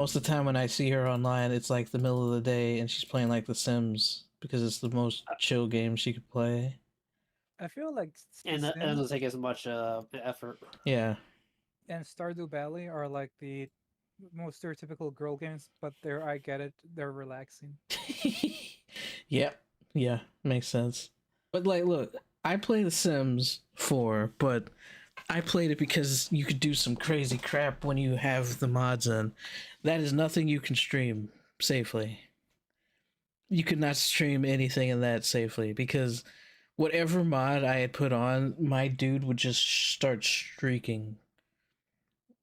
Most of the time when I see her online, it's like the middle of the day and she's playing like The Sims because it's the most chill game she could play. I feel like The And it Sims doesn't take as much effort. Yeah. and Stardew Valley are like the most stereotypical girl games, but I get it, they're relaxing. Yep. Yeah, makes sense. But like, look, I play The Sims 4, but I played it because you could do some crazy crap when you have the mods in. That is nothing you can stream safely. You could not stream anything in that safely because whatever mod I had put on, my dude would just start streaking,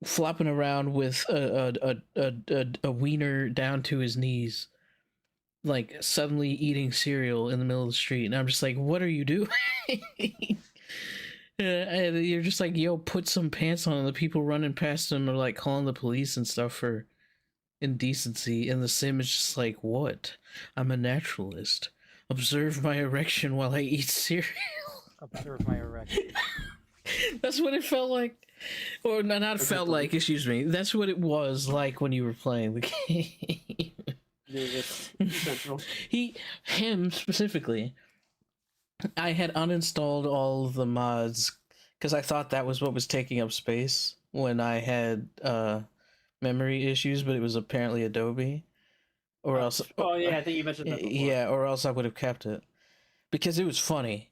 flopping around with a wiener down to his knees, like suddenly eating cereal in the middle of the street, and I'm just like, "What are you doing?" And you're just like, "Yo, put some pants on." And the people running past him are like calling the police and stuff for indecency, and the sim is just like, "What? I'm a naturalist. Observe my erection while I eat cereal." Observe my erection. That's what it felt like. Or not felt like, excuse me. That's what it was like when you were playing the game. It's central. Him specifically, I had uninstalled all of the mods because I thought that was what was taking up space when I had memory issues, but it was apparently Adobe. Or else. Oh yeah, I think you mentioned that before. Yeah, or else I would have kept it because it was funny.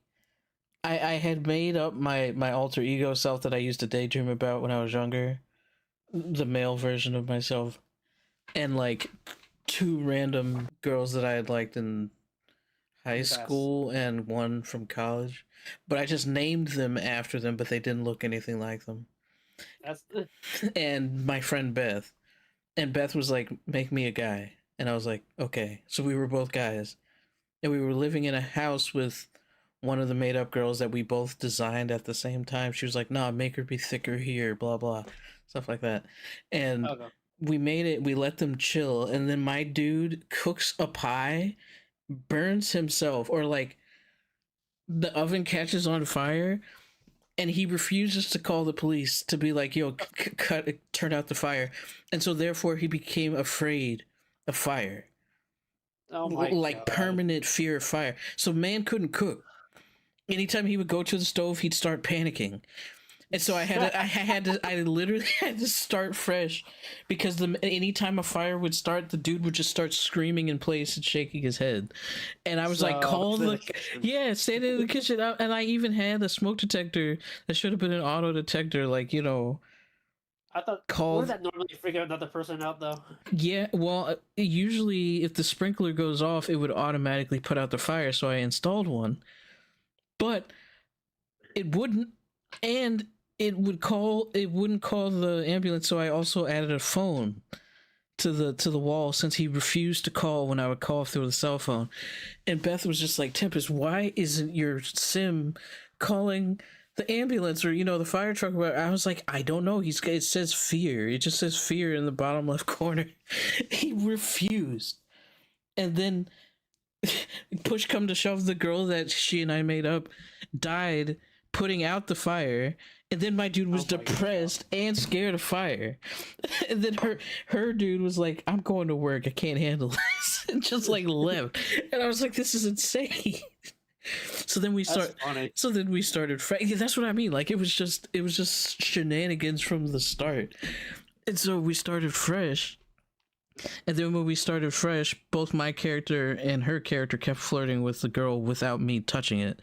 I had made up my alter ego self that I used to daydream about when I was younger, the male version of myself, and like two random girls that I had liked in high school and one from college, but I just named them after them, but they didn't look anything like them. And my friend Beth, and Beth was like, "Make me a guy," and I was like, "Okay." So we were both guys, and we were living in a house with one of the made up girls that we both designed at the same time. She was like, "Nah, make her be thicker here," blah blah, stuff like that. And we made it. We let them chill, and then my dude cooks a pie, burns himself, or like the oven catches on fire, and he refuses to call the police to be like, "Yo, turn out the fire," and so therefore he became afraid of fire. Oh my like God. Permanent fear of fire. So man couldn't cook. Anytime he would go to the stove, he'd start panicking, and so I literally had to start fresh because anytime a fire would start, the dude would just start screaming in place and shaking his head, and I was like, "Call the stay in the kitchen," and I even had a smoke detector that should have been an auto detector, like I thought, wouldn't that normally freak another person out though? Yeah, well, usually if the sprinkler goes off, it would automatically put out the fire. So I installed one, but it wouldn't, and it wouldn't call the ambulance. So I also added a phone to the wall since he refused to call when I would call through the cell phone. And Beth was just like, "Tempest, why isn't your sim calling the ambulance or the fire truck?" I was like, "I don't know. It says fear. It just says fear in the bottom left corner." He refused, and then push come to shove, the girl that she and I made up died putting out the fire, and then my dude was depressed and scared of fire, and then her dude was like, "I'm going to work. I can't handle this," and just like left. And I was like, "This is insane." So then we started. That's what I mean. Like it was just shenanigans from the start, and so we started fresh. And then when we started fresh, both my character and her character kept flirting with the girl without me touching it.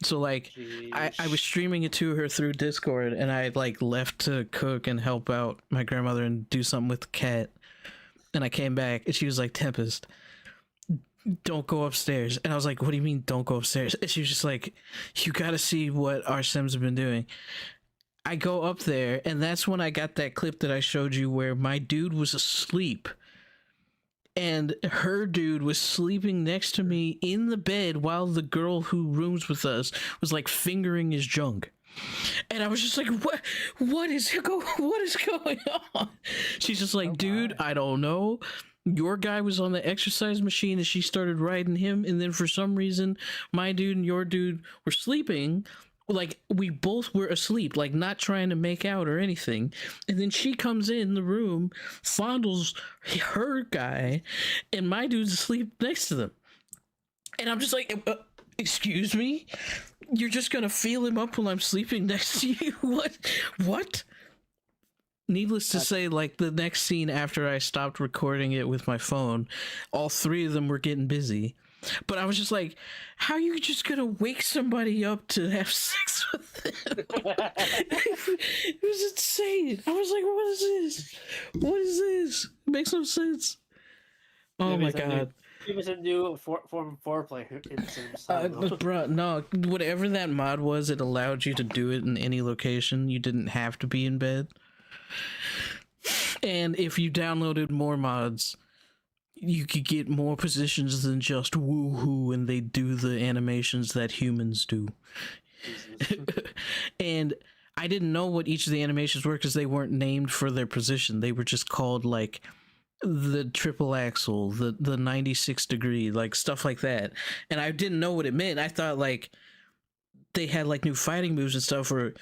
So like, I was streaming it to her through Discord, and I like left to cook and help out my grandmother and do something with the cat. And I came back, and she was like, "Tempest, don't go upstairs." And I was like, "What do you mean don't go upstairs?" And she was just like, "You gotta see what our Sims have been doing." I go up there, and that's when I got that clip that I showed you where my dude was asleep and her dude was sleeping next to me in the bed while the girl who rooms with us was like fingering his junk. And I was just like, what is going on? She's just like, "Dude, I don't know. Your guy was on the exercise machine and she started riding him, and then for some reason my dude and your dude were sleeping like we both were asleep, like not trying to make out or anything, and then she comes in the room, fondles her guy, and my dude's asleep next to them, and I'm just like, excuse me, you're just gonna feel him up while I'm sleeping next to you? What? Needless to say, like the next scene after I stopped recording it with my phone, all three of them were getting busy. But I was just like, how are you just gonna wake somebody up to have sex with them? It was insane. I was like, what is this? What is this? It makes no sense. Oh my god. It was a new form of foreplay. Bro, no, whatever that mod was, it allowed you to do it in any location. You didn't have to be in bed. And if you downloaded more mods, you could get more positions than just woohoo, and they do the animations that humans do. And I didn't know what each of the animations were because they weren't named for their position. They were just called like the triple axle, the 96 degree, like stuff like that. And I didn't know what it meant. I thought like they had like new fighting moves and stuff, or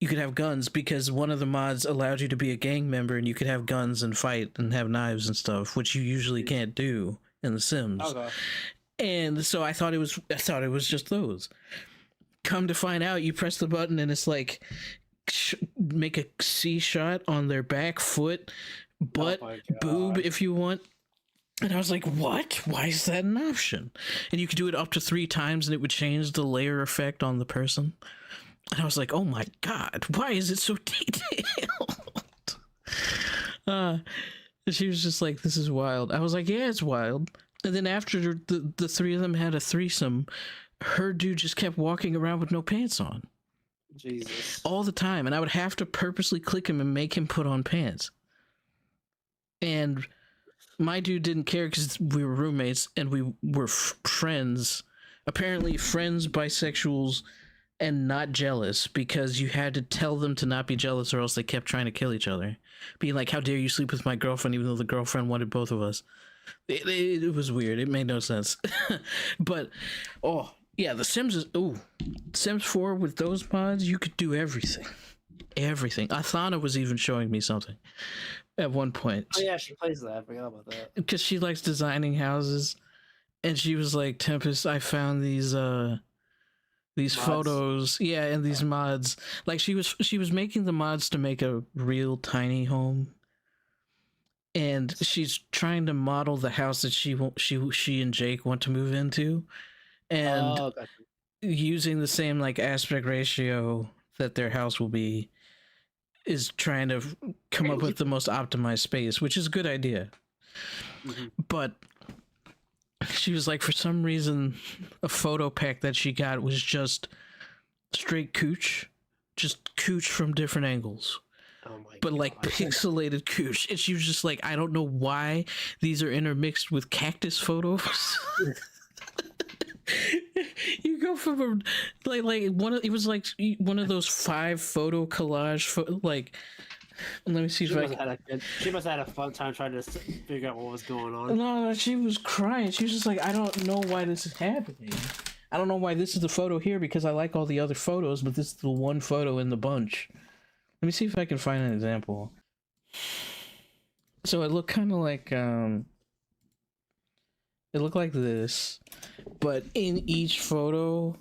you could have guns, because one of the mods allowed you to be a gang member and you could have guns and fight and have knives and stuff, which you usually can't do in The Sims. Okay. And so I thought it was just those. Come to find out, you press the button and it's like make a C shot on their back foot, butt, boob if you want. And I was like, what? Why is that an option? And you could do it up to 3 times and it would change the layer effect on the person. And I was like, oh my god, why is it so detailed? She was just like, this is wild. I was like, yeah, it's wild. And then after the 3 of them had a threesome, her dude just kept walking around with no pants on. Jesus. All the time. And I would have to purposely click him and make him put on pants. And my dude didn't care because we were roommates and we were friends. Apparently friends, bisexuals, and not jealous, because you had to tell them to not be jealous or else they kept trying to kill each other. Being like, how dare you sleep with my girlfriend even though the girlfriend wanted both of us. It was weird. It made no sense. But, oh, yeah, The Sims is... Ooh, Sims 4 with those mods, you could do everything. Everything. Athana was even showing me something at one point. Oh, yeah, she plays that. I forgot about that. Because she likes designing houses. And she was like, Tempest, I found these mods. Photos, yeah, and these mods. Like she was making the mods to make a real tiny home, and she's trying to model the house that she and Jake want to move into, and using the same like aspect ratio that their house will be, is trying to come up with the most optimized space, which is a good idea. Mm-hmm. But she was like, for some reason, a photo pack that she got was just straight cooch. Just cooch from different angles. Oh my but God. Like pixelated cooch. And she was just like, I don't know why these are intermixed with cactus photos. You go from a, it was like one of those 5 photo collage, like... Let me see if she must have had a fun time trying to figure out what was going on. No, she was crying. She was just like, I don't know why this is happening. I don't know why this is the photo here, because I like all the other photos, but this is the one photo in the bunch. Let me see if I can find an example. So it looked kind of like, it looked like this, but in each photo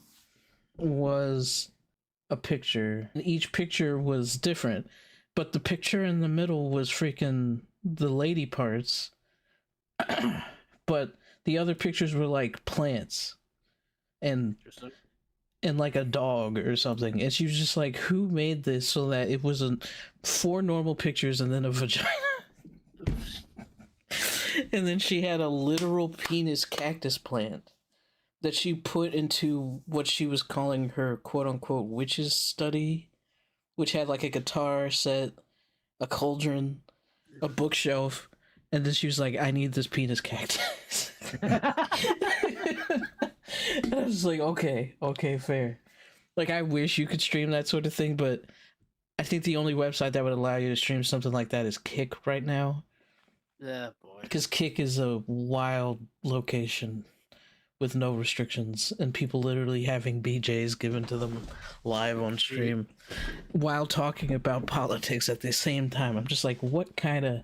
was a picture. And each picture was different. But the picture in the middle was freaking the lady parts. But the other pictures were like plants and like a dog or something. And she was just like, who made this so that it wasn't 4 normal pictures and then a vagina? And then she had a literal penis cactus plant that she put into what she was calling her quote-unquote witch's study, which had like a guitar set, a cauldron, a bookshelf, and then she was like, I need this penis cactus. And I was like, okay, fair. Like, I wish you could stream that sort of thing, but I think the only website that would allow you to stream something like that is Kick right now. Yeah, boy. Because Kick is a wild location with no restrictions, and people literally having BJs given to them live on stream while talking about politics at the same time. I'm just like, what kind of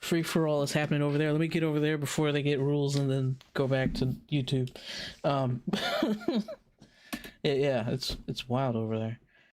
free for all is happening over there? Let me get over there before they get rules, and then go back to YouTube. Yeah, it's wild over there.